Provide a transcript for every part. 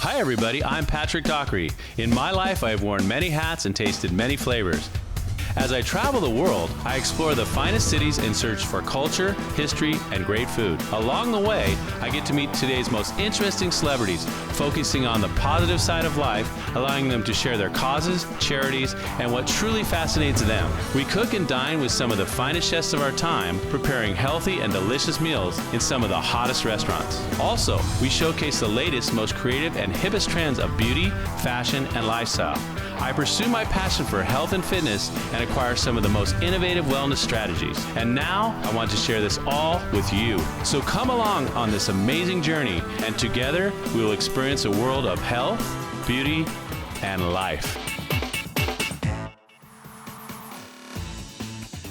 Hi everybody, I'm Patrick Dockery. In my life, I have worn many hats and tasted many flavors. As I travel the world, I explore the finest cities in search for culture, history, and great food. Along the way, I get to meet today's most interesting celebrities, focusing on the positive side of life, allowing them to share their causes, charities, and what truly fascinates them. We cook and dine with some of the finest chefs of our time, preparing healthy and delicious meals in some of the hottest restaurants. Also, we showcase the latest, most creative, and hippest trends of beauty, fashion, and lifestyle. I pursue my passion for health and fitness and acquire some of the most innovative wellness strategies. And now I want to share this all with you. So come along on this amazing journey, and together we will experience a world of health, beauty, and life.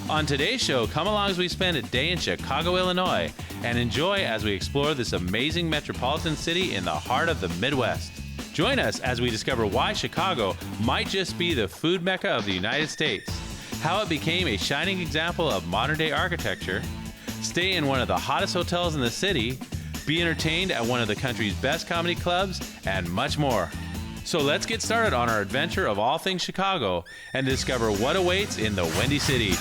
On today's show, come along as we spend a day in Chicago, Illinois, and enjoy as we explore this amazing metropolitan city in the heart of the Midwest. Join us as we discover why Chicago might just be the food mecca of the United States, how it became a shining example of modern-day architecture, stay in one of the hottest hotels in the city, be entertained at one of the country's best comedy clubs, and much more. So let's get started on our adventure of all things Chicago and discover what awaits in the Windy City.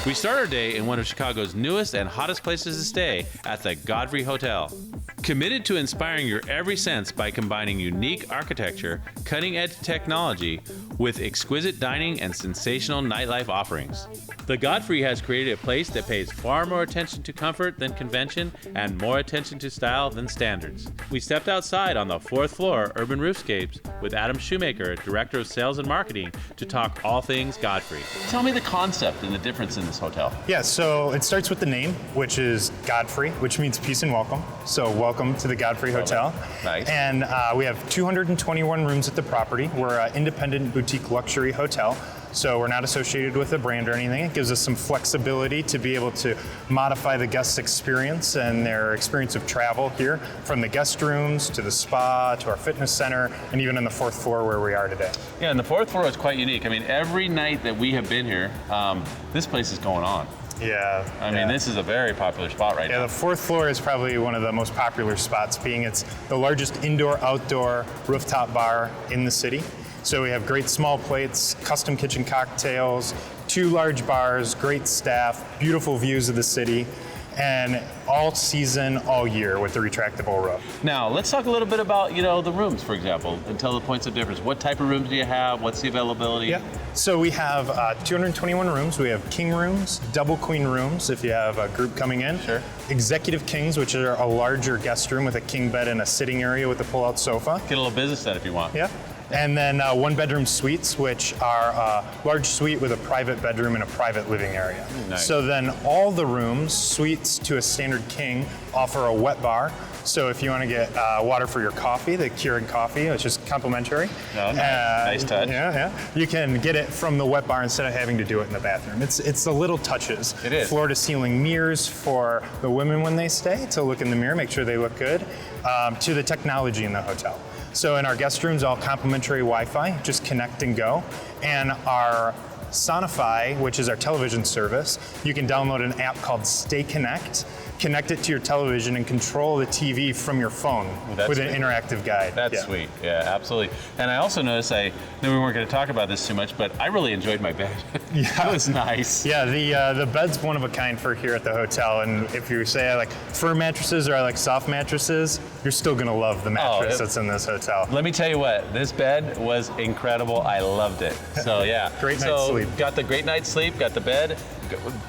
We start our day in one of Chicago's newest and hottest places to stay, at the Godfrey Hotel. Committed to inspiring your every sense by combining unique architecture, cutting-edge technology, with exquisite dining and sensational nightlife offerings. The Godfrey has created a place that pays far more attention to comfort than convention and more attention to style than standards. We stepped outside on the 4th floor Urban Roofscapes with Adam Shoemaker, Director of Sales and Marketing, to talk all things Godfrey. Tell me the concept and the difference in this hotel. Yeah, so it starts with the name, which is Godfrey, which means peace and welcome. So welcome to the Godfrey Hotel. Nice. And we have 221 rooms at the property. We're an independent boutique luxury hotel. So we're not associated with a brand or anything. It gives us some flexibility to be able to modify the guest experience and their experience of travel here, from the guest rooms to the spa to our fitness center, and even on the 4th floor where we are today. Yeah, and the 4th floor is quite unique. I mean, every night that we have been here, this place is going on. Yeah. I mean, this is a very popular spot right now. Yeah, the 4th floor is probably one of the most popular spots, being it's the largest indoor-outdoor rooftop bar in the city. So we have great small plates, custom kitchen cocktails, 2 large bars, great staff, beautiful views of the city, and all season, all year with the retractable roof. Now, let's talk a little bit about, the rooms, for example, and tell the points of difference. What type of rooms do you have? What's the availability? Yeah, so we have 221 rooms. We have king rooms, double queen rooms if you have a group coming in. Sure. Executive kings, which are a larger guest room with a king bed and a sitting area with a pull-out sofa. Get a little business then if you want. Yeah. And then 1-bedroom suites, which are a large suite with a private bedroom and a private living area. Nice. So then all the rooms, suites to a standard king, offer a wet bar. So if you want to get water for your coffee, the Keurig coffee, which is complimentary. Oh, nice touch. Yeah. You can get it from the wet bar instead of having to do it in the bathroom. It's the little touches. It is. Floor to ceiling mirrors for the women when they stay to look in the mirror, make sure they look good, to the technology in the hotel. So in our guest rooms, all complimentary Wi-Fi, just connect and go. And our Sonify, which is our television service, you can download an app called Stay Connect, connect it to your television, and control the TV from your phone with an interactive guide. That's sweet. Yeah, absolutely. And I also noticed, I knew we weren't going to talk about this too much, but I really enjoyed my bed. Yeah. It was nice. Yeah, the bed's one of a kind for here at the hotel. And if you say I like firm mattresses or I like soft mattresses, you're still going to love the mattress that's in this hotel. Let me tell you what, this bed was incredible. I loved it. So yeah. Great night's sleep. Got the great night's sleep, got the bed,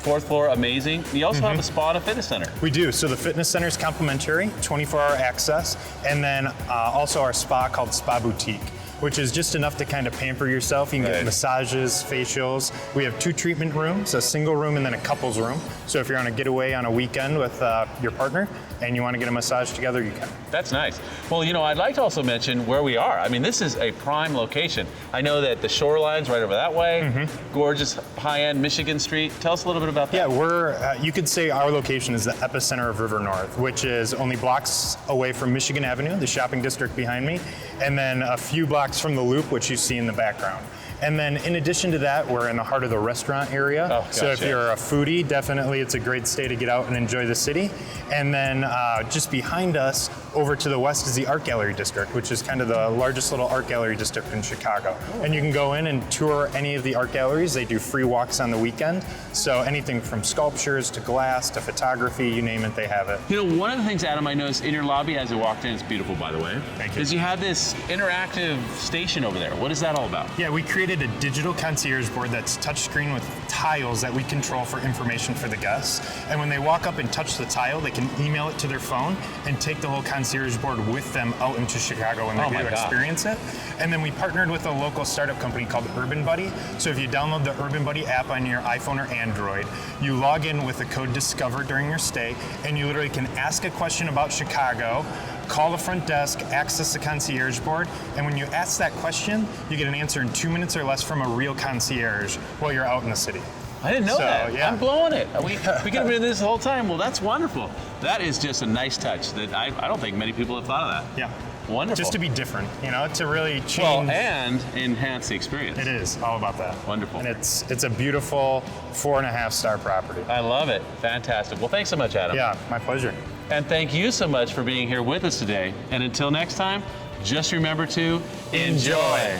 4th floor, amazing. You also have a spa and a fitness center. We do. So the fitness center is complimentary, 24-hour access, and then also our spa called Spa Boutique, which is just enough to kind of pamper yourself. You can get massages, facials. We have 2 treatment rooms, a single room and then a couples room. So if you're on a getaway on a weekend with your partner and you want to get a massage together, you can. That's nice. Well, I'd like to also mention where we are. I mean, this is a prime location. I know that the shoreline's right over that way, gorgeous high-end Michigan Street. Tell us a little bit about that. Yeah, you could say our location is the epicenter of River North, which is only blocks away from Michigan Avenue, the shopping district behind me, and then a few blocks from the Loop, which you see in the background. And then in addition to that, we're in the heart of the restaurant area. Oh, gotcha. So if you're a foodie, definitely it's a great stay to get out and enjoy the city. And then just behind us, over to the west is the Art Gallery District, which is kind of the largest little art gallery district in Chicago. And you can go in and tour any of the art galleries. They do free walks on the weekend. So anything from sculptures to glass to photography, you name it, they have it. You know, one of the things, Adam, I noticed in your lobby as I walked in, it's beautiful, by the way. Thank you. Is you have this interactive station over there. What is that all about? Yeah, we created a digital concierge board that's touchscreen with tiles that we control for information for the guests. And when they walk up and touch the tile, they can email it to their phone and take the whole concierge board with them out into Chicago when they're here to experience it. And then we partnered with a local startup company called Urban Buddy. So if you download the Urban Buddy app on your iPhone or Android, you log in with the code DISCOVER during your stay, and you literally can ask a question about Chicago, call the front desk, access the concierge board, and when you ask that question, you get an answer in 2 minutes or less from a real concierge while you're out in the city. I didn't know that. Yeah. I'm blowing it. We could have been doing this the whole time. Well, that's wonderful. That is just a nice touch that I don't think many people have thought of that. Yeah. Wonderful. Just to be different, you know, to really change. Well, and enhance the experience. It is all about that. Wonderful. And it's a beautiful 4.5-star property. I love it. Fantastic. Well, thanks so much, Adam. Yeah, my pleasure. And thank you so much for being here with us today. And until next time, just remember to enjoy.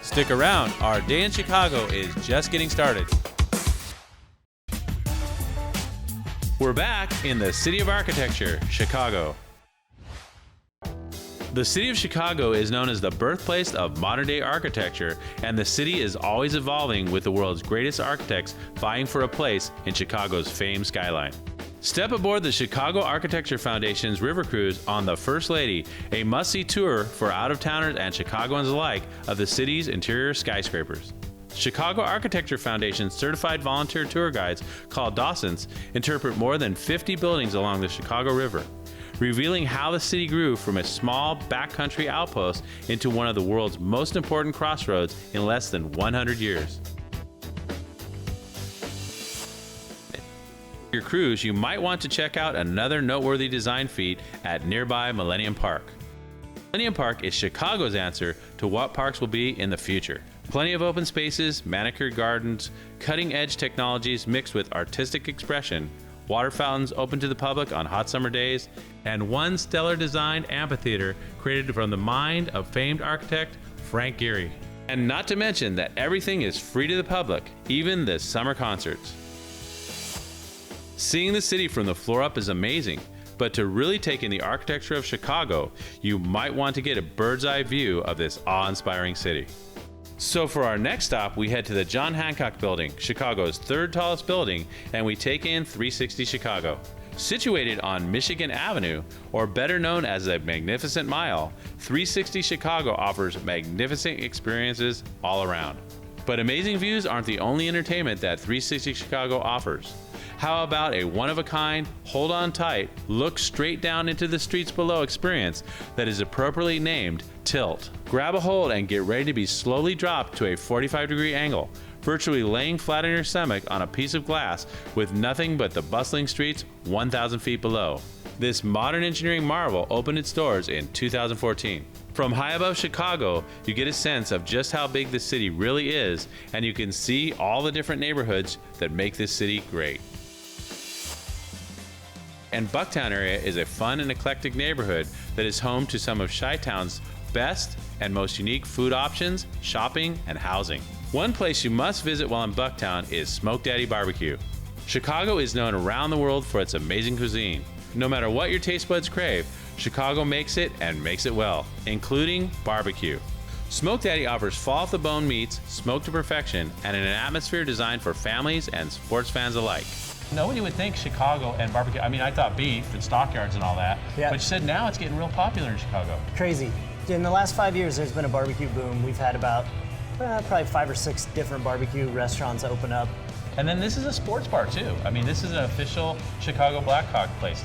Stick around. Our day in Chicago is just getting started. We're back in the City of Architecture, Chicago. The city of Chicago is known as the birthplace of modern-day architecture, and the city is always evolving with the world's greatest architects vying for a place in Chicago's famed skyline. Step aboard the Chicago Architecture Foundation's River Cruise on the First Lady, a must-see tour for out-of-towners and Chicagoans alike of the city's interior skyscrapers. Chicago Architecture Foundation's certified volunteer tour guides, called Dawsons, interpret more than 50 buildings along the Chicago River, revealing how the city grew from a small backcountry outpost into one of the world's most important crossroads in less than 100 years. Your cruise, you might want to check out another noteworthy design feat at nearby Millennium Park. Millennium Park is Chicago's answer to what parks will be in the future. Plenty of open spaces, manicured gardens, cutting-edge technologies mixed with artistic expression, water fountains open to the public on hot summer days, and one stellar-designed amphitheater created from the mind of famed architect Frank Gehry. And not to mention that everything is free to the public, even the summer concerts. Seeing the city from the floor up is amazing, but to really take in the architecture of Chicago, you might want to get a bird's-eye view of this awe-inspiring city. So for our next stop, we head to the John Hancock Building, Chicago's third tallest building, and we take in 360 Chicago. Situated on Michigan Avenue, or better known as the Magnificent Mile, 360 Chicago offers magnificent experiences all around. But amazing views aren't the only entertainment that 360 Chicago offers. How about a one-of-a-kind, hold on tight, look straight down into the streets below experience that is appropriately named Tilt. Grab a hold and get ready to be slowly dropped to a 45-degree angle, virtually laying flat on your stomach on a piece of glass with nothing but the bustling streets 1,000 feet below. This modern engineering marvel opened its doors in 2014. From high above Chicago, you get a sense of just how big the city really is, and you can see all the different neighborhoods that make this city great. And Bucktown area is a fun and eclectic neighborhood that is home to some of Chi-Town's best and most unique food options, shopping, and housing. One place you must visit while in Bucktown is Smoke Daddy Barbecue. Chicago is known around the world for its amazing cuisine. No matter what your taste buds crave, Chicago makes it and makes it well, including barbecue. Smoke Daddy offers fall-off-the-bone meats, smoked to perfection, and in an atmosphere designed for families and sports fans alike. Nobody would think Chicago and barbecue. I mean, I thought beef and stockyards and all that. Yeah. But you said now it's getting real popular in Chicago. Crazy. In the last 5 years, there's been a barbecue boom. We've had about probably 5 or 6 different barbecue restaurants open up. And then this is a sports bar too. I mean, this is an official Chicago Blackhawk place.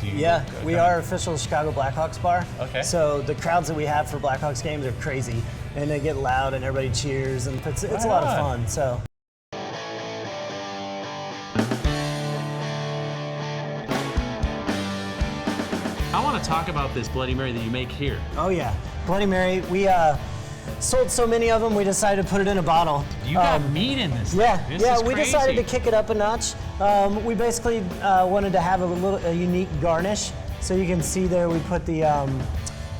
We are official Chicago Blackhawks bar. Okay. So the crowds that we have for Blackhawks games are crazy, and they get loud and everybody cheers, and it's a lot of fun. So. I want to talk about this Bloody Mary that you make here. Oh yeah, Bloody Mary. We sold so many of them, we decided to put it in a bottle. You got meat in this. Yeah, we decided to kick it up a notch. We basically wanted to have a unique garnish. So you can see there we put the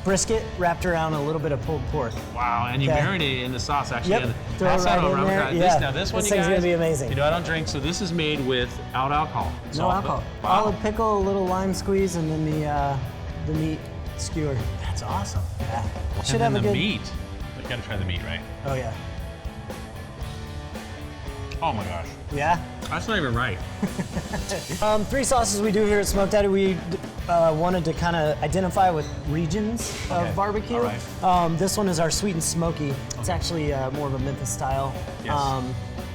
brisket wrapped around a little bit of pulled pork. Wow, and you marinate it in the sauce actually. Yep, throw it right in there. Yeah. This one, this you thing's guys, gonna be amazing. You know, I don't drink, so this is made without alcohol. No alcohol. Wow. Olive pickle, a little lime squeeze, and then the meat skewered. That's awesome. Yeah. And Should then have a the good meat. You gotta try the meat, right? Oh yeah. Oh my gosh. Yeah. That's not even right. 3 sauces we do here at Smoke Daddy. We wanted to kind of identify with regions of barbecue. All right. This one is our sweet and smoky. It's actually more of a Memphis style. Yes.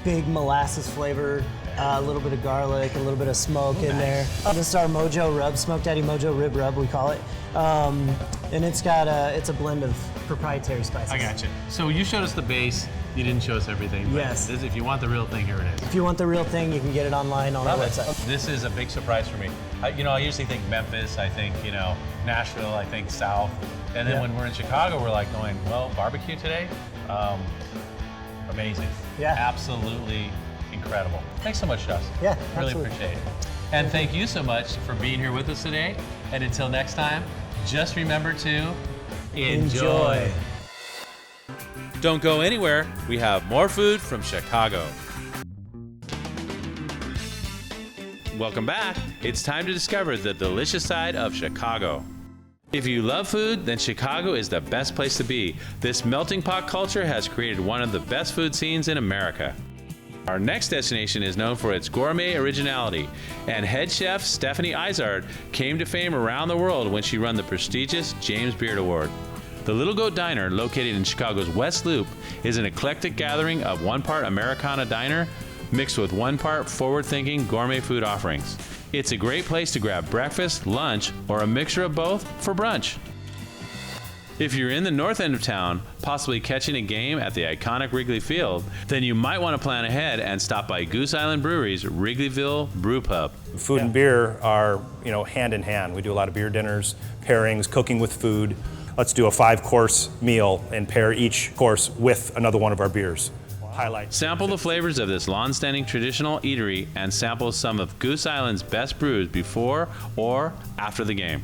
Big molasses flavor, a little bit of garlic, a little bit of smoke in there. This is our Mojo Rub, Smoke Daddy Mojo Rib Rub, we call it. And it's got it's a blend of proprietary spices. I got you. So you showed us the base. You didn't show us everything. But Yes. If you want the real thing, here it is. If you want the real thing, you can get it online on our website. This is a big surprise for me. I usually think Memphis, I think, Nashville, I think South. And then when we're in Chicago, we're like going, well, barbecue today? Amazing. Yeah. Absolutely incredible. Thanks so much, Josh. Yeah, Really absolutely. appreciate it. And thank you so much for being here with us today. And until next time, just remember to enjoy. Don't go anywhere. We have more food from Chicago. Welcome back. It's time to discover the delicious side of Chicago. If you love food, then Chicago is the best place to be. This melting pot culture has created one of the best food scenes in America. Our next destination is known for its gourmet originality, and head chef Stephanie Izard came to fame around the world when she won the prestigious James Beard Award. The Little Goat Diner, located in Chicago's West Loop, is an eclectic gathering of 1 part Americana diner mixed with 1 part forward-thinking gourmet food offerings. It's a great place to grab breakfast, lunch, or a mixture of both for brunch. If you're in the north end of town, possibly catching a game at the iconic Wrigley Field, then you might want to plan ahead and stop by Goose Island Brewery's Wrigleyville Brew Pub. Food and beer are, hand in hand. We do a lot of beer dinners, pairings, cooking with food. Let's do a 5-course meal and pair each course with another one of our beers. Highlights. Sample the flavors of this long-standing traditional eatery and sample some of Goose Island's best brews before or after the game.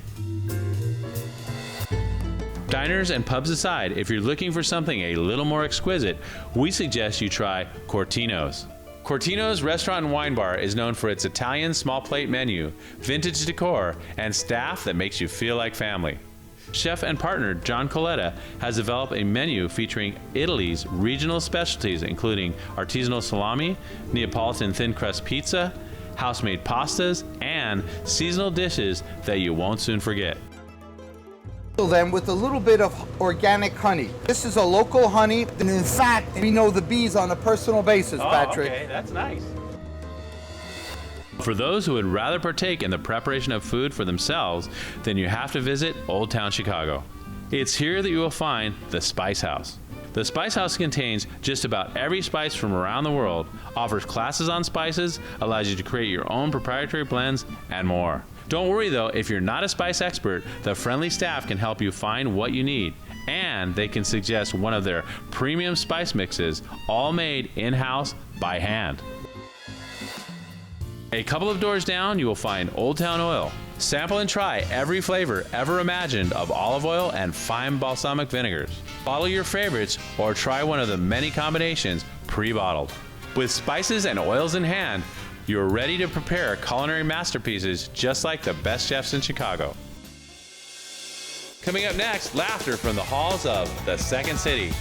Diners and pubs aside, if you're looking for something a little more exquisite, we suggest you try Cortino's. Cortino's Restaurant and Wine Bar is known for its Italian small plate menu, vintage decor, and staff that makes you feel like family. Chef and partner John Coletta has developed a menu featuring Italy's regional specialties, including artisanal salami, Neapolitan thin crust pizza, house-made pastas, and seasonal dishes that you won't soon forget. Them with a little bit of organic honey. This is a local honey, and in fact, we know the bees on a personal basis, Patrick. Okay, that's nice. For those who would rather partake in the preparation of food for themselves, then you have to visit Old Town Chicago. It's here that you will find the Spice House. The Spice House contains just about every spice from around the world, offers classes on spices, allows you to create your own proprietary blends, and more. Don't worry though, if you're not a spice expert, the friendly staff can help you find what you need, and they can suggest one of their premium spice mixes, all made in-house by hand. A couple of doors down, you will find Old Town Oil. Sample and try every flavor ever imagined of olive oil and fine balsamic vinegars. Follow your favorites or try one of the many combinations pre-bottled. With spices and oils in hand, you're ready to prepare culinary masterpieces just like the best chefs in Chicago. Coming up next, laughter from the halls of the Second City.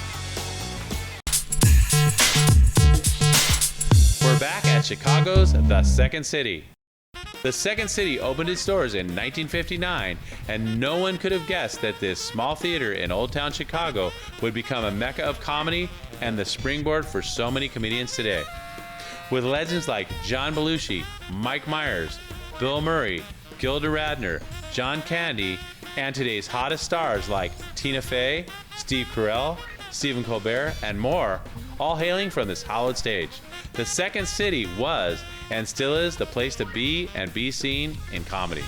We're back at Chicago's The Second City. The Second City opened its doors in 1959, and no one could have guessed that this small theater in Old Town Chicago would become a mecca of comedy and the springboard for so many comedians today. With legends like John Belushi, Mike Myers, Bill Murray, Gilda Radner, John Candy, and today's hottest stars like Tina Fey, Steve Carell, Stephen Colbert, and more, all hailing from this hallowed stage. The Second City was and still is the place to be and be seen in comedy.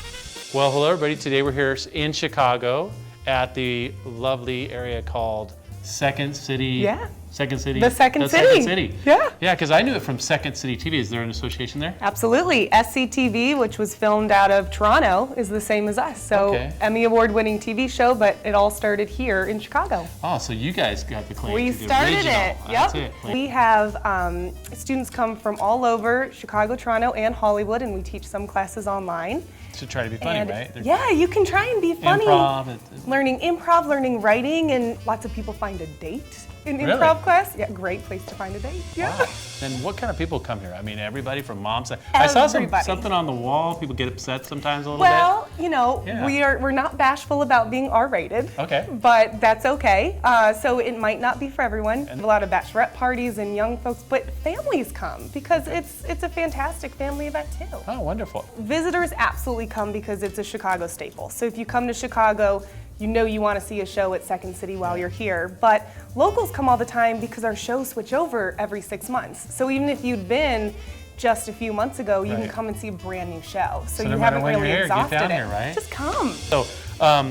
Well, hello everybody. Today we're here in Chicago at the lovely area called Second City. Yeah. Second City. The Second That's City. Second City. Yeah. Yeah, because I knew it from Second City TV. Is there an association there? Absolutely. SCTV, which was filmed out of Toronto, is the same as us. So Okay. Emmy Award-winning TV show, but it all started here in Chicago. Oh, so you guys got the claim We to the started original. it. That's Yep. it. Like, We have students come from all over Chicago, Toronto, and Hollywood, and we teach some classes online. to try to be funny, And right? They're yeah, you can try and be funny. Improv. Learning improv, learning writing, and lots of people find a date in Really? improv class. Yeah, great place to find a date. Yeah. Wow. Then what kind of people come here? I mean, everybody from mom's side. I saw Everybody. something on the wall. People get upset sometimes a little Well, you know, Yeah. we're not bashful about being R-rated. Okay. But that's okay. So it might not be for everyone. A lot of bachelorette parties and young folks, but families come because it's a fantastic family event too. bit. Oh, wonderful. Visitors absolutely come because it's a Chicago staple. So if you come to Chicago, you know you want to see a show at Second City while you're here. But locals come all the time because our shows switch over every 6 months. So even if you'd been just a few months ago, you can Right. come and see a brand new show. So no you matter haven't when really you're here, get exhausted down it. here, right? Just come. So,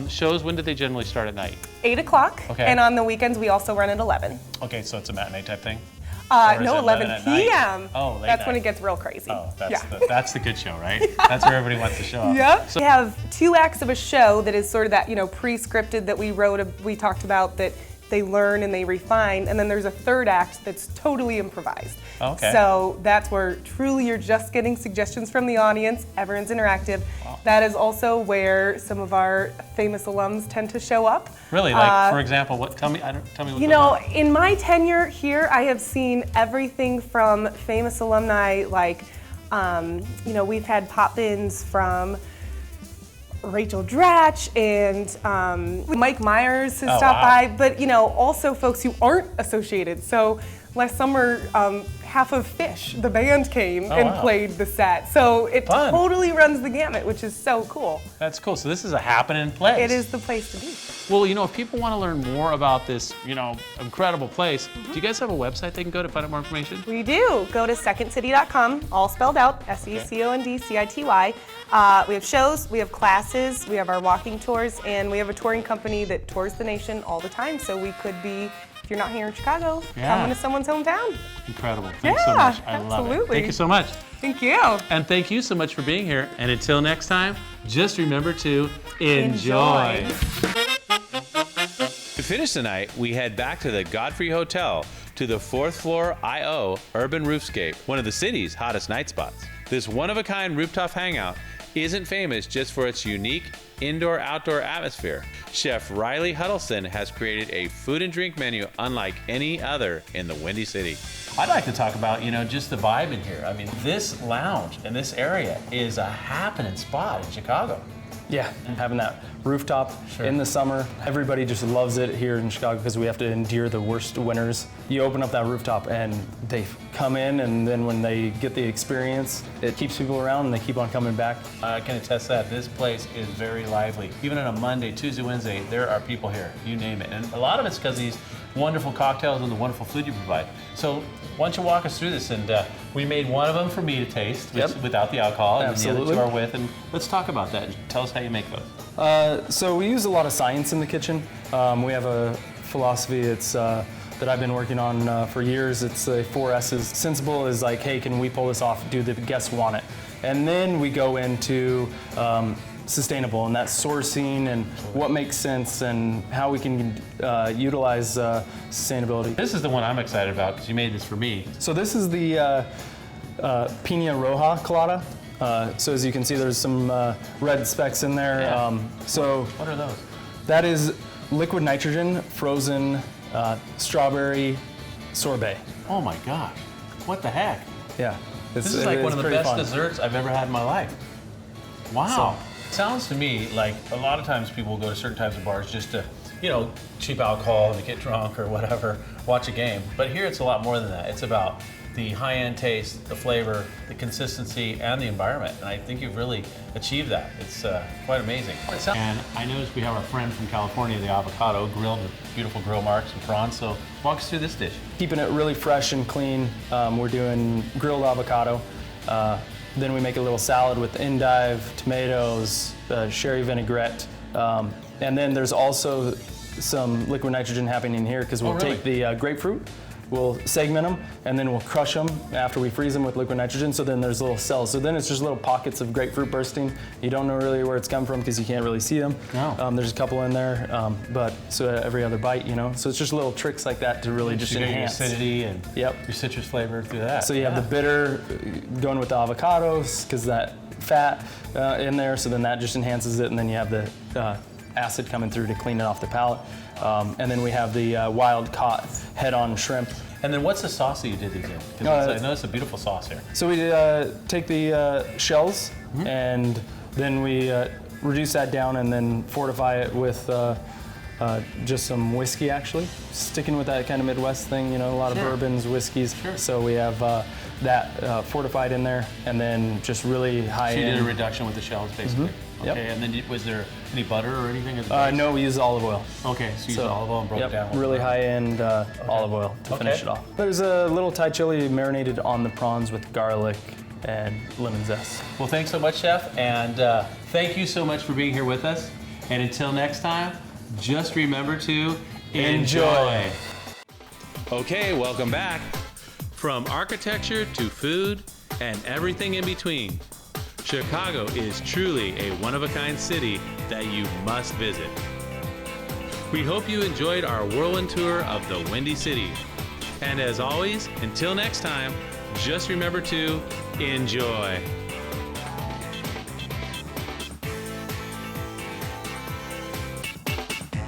shows, when do they generally start at night? 8 o'clock. Okay. And on the weekends, we also run at 11. Okay, so it's a matinee type thing? Or is No, it 11 at night? p.m. Oh, late That's when night. it gets real crazy. Oh, that's, yeah. that's the good show, right? That's where everybody wants to show up. Yep. So, We have 2 acts of a show that is sort of that, pre-scripted that we wrote, we talked about that they learn and they refine, and then there's a 3rd act that's totally improvised. Okay. So that's where truly you're just getting suggestions from the audience, everyone's interactive. Wow. That is also where some of our famous alums tend to show up. really, like, for example, tell me what You goes know, on. in my tenure here, I have seen everything from famous alumni, like, we've had pop-ins from Rachel Dratch and Mike Myers has stopped wow. by, but also folks who aren't associated. So last summer, half of Fish, the band, came and wow. played the set. So it Fun. totally runs the gamut, which is so cool. That's cool. So this is a happening place. It is the place to be. Well, if people want to learn more about this, incredible place, do you guys have a website they can go to find out more information? We do. Go to secondcity.com, all spelled out, SECONDCITY. We have shows, we have classes, we have our walking tours, and we have a touring company that tours the nation all the time. So we could be, if you're not here in Chicago, Yeah. come into someone's hometown. Incredible. Thanks so Yeah, much. I love it. absolutely. Thank you so much. Thank you. And thank you so much for being here. And until next time, just remember to enjoy. To finish the night, we head back to the Godfrey Hotel to the 4th floor I.O. Urban Roofscape, one of the city's hottest night spots. This one-of-a-kind rooftop hangout isn't famous just for its unique indoor-outdoor atmosphere. Chef Riley Huddleston has created a food and drink menu unlike any other in the Windy City. I'd like to talk about, just the vibe in here. I mean, this lounge and this area is a happening spot in Chicago. Yeah, and having that rooftop in the summer, everybody just loves it here in Chicago because we have to endure the worst winters. You open up that rooftop and they come in, and then when they get the experience, it keeps people around and they keep on coming back. I can attest that this place is very lively. Even on a Monday, Tuesday, Wednesday, there are people here, you name it. And a lot of it's because of these wonderful cocktails and the wonderful food you provide. So why don't you walk us through this? And we made one of them for me to taste without the alcohol, and the other Absolutely. 2 are with. And let's talk about that. Tell us how you make those. So we use a lot of science in the kitchen. We have a philosophy that I've been working on for years. It's the 4 S's. Sensible is like, hey, can we pull this off? Do the guests want it? And then we go into sustainable, and that's sourcing and what makes sense and how we can utilize sustainability. This is the one I'm excited about because you made this for me. So this is the Pina Roja colada. So as you can see, there's some red specks in there. Yeah. What are those? That is liquid nitrogen frozen strawberry sorbet. Oh my gosh. What the heck? Yeah. This is like one of the best fun. desserts I've ever had in my life. Wow. Sounds to me like a lot of times people go to certain types of bars just to, cheap alcohol and to get drunk or whatever, watch a game. But here it's a lot more than that. It's about the high-end taste, the flavor, the consistency, and the environment. And I think you've really achieved that. It's quite amazing. And I noticed we have our friend from California, the avocado, grilled with beautiful grill marks and prawns. So walk us through this dish. Keeping it really fresh and clean. We're doing grilled avocado. Then we make a little salad with endive, tomatoes, sherry vinaigrette. And then there's also some liquid nitrogen happening here because we'll really? take the grapefruit, we'll segment them, and then we'll crush them after we freeze them with liquid nitrogen. So then there's little cells. So then it's just little pockets of grapefruit bursting. You don't know really where it's come from because you can't really see them. No. There's a couple in there, but so every other bite, you know. So it's just little tricks like that to really just You get your enhance. acidity and Yep. your citrus flavor through that. So you have the bitter going with the avocados because that fat in there. So then that just enhances it, and then you have the acid coming through to clean it off the palate. And then we have the wild caught head-on shrimp. And then what's the sauce that you did these in? 'Cause I know it's a beautiful sauce here. So we take the shells and then we reduce that down and then fortify it with just some whiskey, actually. Sticking with that kind of Midwest thing, you know, a lot of bourbons, whiskeys. So we have that fortified in there, and then just really high So you did a end. reduction with the shells, basically. Yep. Okay, and then was there any butter or anything? At the base? No, we use olive oil. Okay, so you used olive oil and broke it down. with really butter. high-end olive oil to finish it off. There's a little Thai chili marinated on the prawns with garlic and lemon zest. Well, thanks so much, Chef, and thank you so much for being here with us. And until next time, just remember to enjoy. Okay, welcome back. From architecture to food and everything in between, Chicago is truly a one-of-a-kind city that you must visit. We hope you enjoyed our whirlwind tour of the Windy City. And as always, until next time, just remember to enjoy.